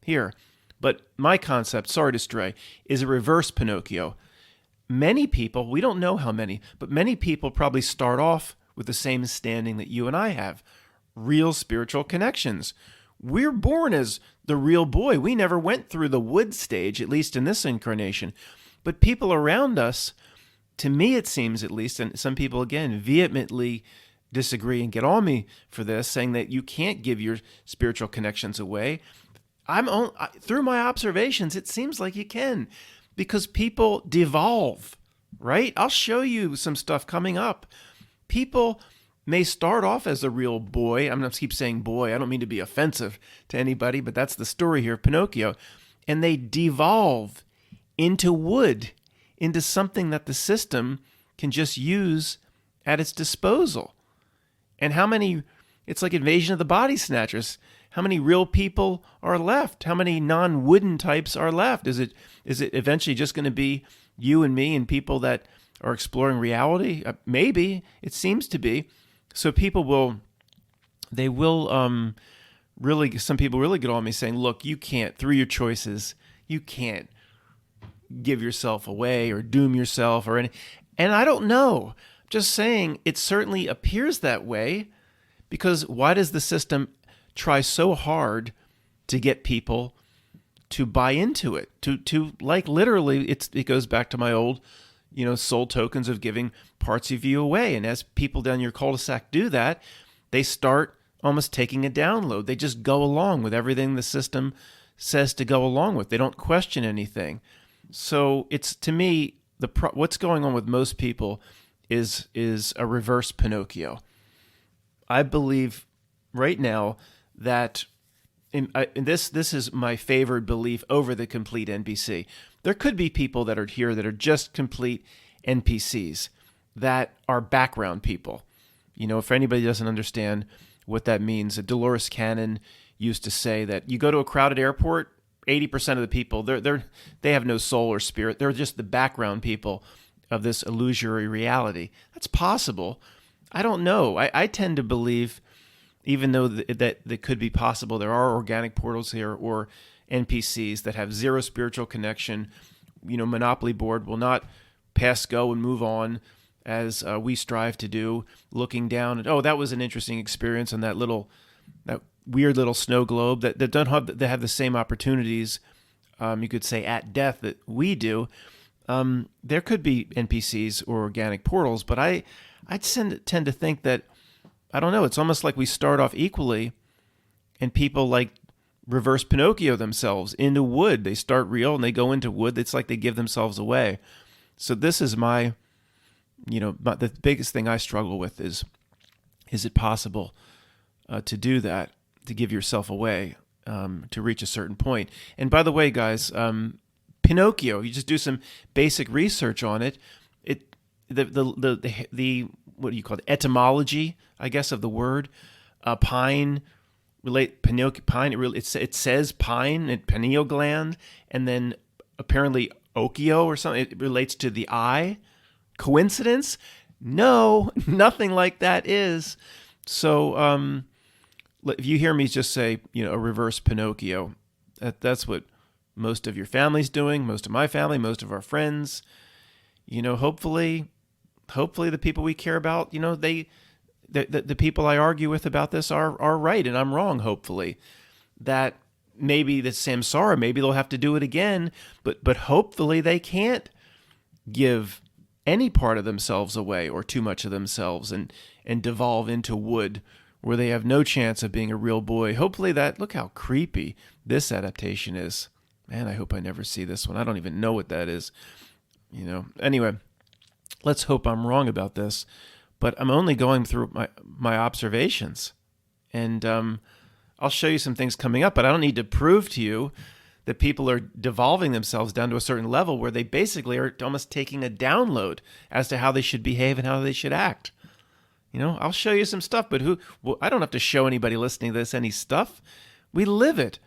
here. But my concept, sorry to stray, is a reverse Pinocchio. Many people, we don't know how many, but many people probably start off with the same standing that you and I have. Real spiritual connections. We're born as the real boy. We never went through the wood stage, at least in this incarnation. But people around us, to me it seems at least, and some people again vehemently disagree and get on me for this, saying that you can't give your spiritual connections away. Through my observations, it seems like you can, because people devolve, right? I'll show you some stuff coming up. People may start off as a real boy. I'm going to keep saying boy. I don't mean to be offensive to anybody, but that's the story here of Pinocchio. And they devolve into wood, into something that the system can just use at its disposal. And how many, it's like Invasion of the Body Snatchers. How many real people are left? How many non-wooden types are left? Is it eventually just going to be you and me and people that are exploring reality? Maybe. It seems to be. So people will really, some people really get on me saying, look, you can't, through your choices, you can't give yourself away or doom yourself or any. And I don't know. Just saying, it certainly appears that way, because why does the system try so hard to get people to buy into it? To like literally, it goes back to my old, soul tokens of giving parts of you away. And as people down your cul-de-sac do that, they start almost taking a download. They just go along with everything the system says to go along with. They don't question anything. So it's, to me, what's going on with most people is a reverse Pinocchio. I believe right now that this is my favored belief over the complete NPC. There could be people that are here that are just complete NPCs, that are background people. If anybody doesn't understand what that means, Dolores Cannon used to say that you go to a crowded airport, 80% of the people, they have no soul or spirit. They're just the background people of this illusory reality. That's possible. I don't know. I tend to believe, even though that could be possible, there are organic portals here or NPCs that have zero spiritual connection. Monopoly board will not pass go and move on as we strive to do, looking down and, oh, that was an interesting experience on that weird little snow globe that have the same opportunities, you could say, at death that we do. There could be NPCs or organic portals, but I tend to think that, I don't know, it's almost like we start off equally, and people like reverse Pinocchio themselves into wood. They start real and they go into wood. It's like they give themselves away. So this is the biggest thing I struggle with is it possible to do that, to give yourself away, to reach a certain point? And by the way, guys, Pinocchio, you just do some basic research on it. The what do you call it? Etymology, I guess, of the word pine. Pinocchio, pine. It says pine and pineal gland, and then apparently Occhio or something. It relates to the eye. Coincidence? No, nothing like that is. So if you hear me just say, a reverse Pinocchio, that's what most of your family's doing, most of my family, most of our friends. Hopefully the people we care about, the people I argue with about this are right and I'm wrong, hopefully. That maybe the samsara, maybe they'll have to do it again, but hopefully they can't give any part of themselves away or too much of themselves and devolve into wood where they have no chance of being a real boy. Hopefully look how creepy this adaptation is. Man, I hope I never see this one. I don't even know what that is. Anyway, let's hope I'm wrong about this, but I'm only going through my observations, and I'll show you some things coming up, but I don't need to prove to you that people are devolving themselves down to a certain level where they basically are almost taking a download as to how they should behave and how they should act. I'll show you some stuff, but I don't have to show anybody listening to this any stuff. We live it.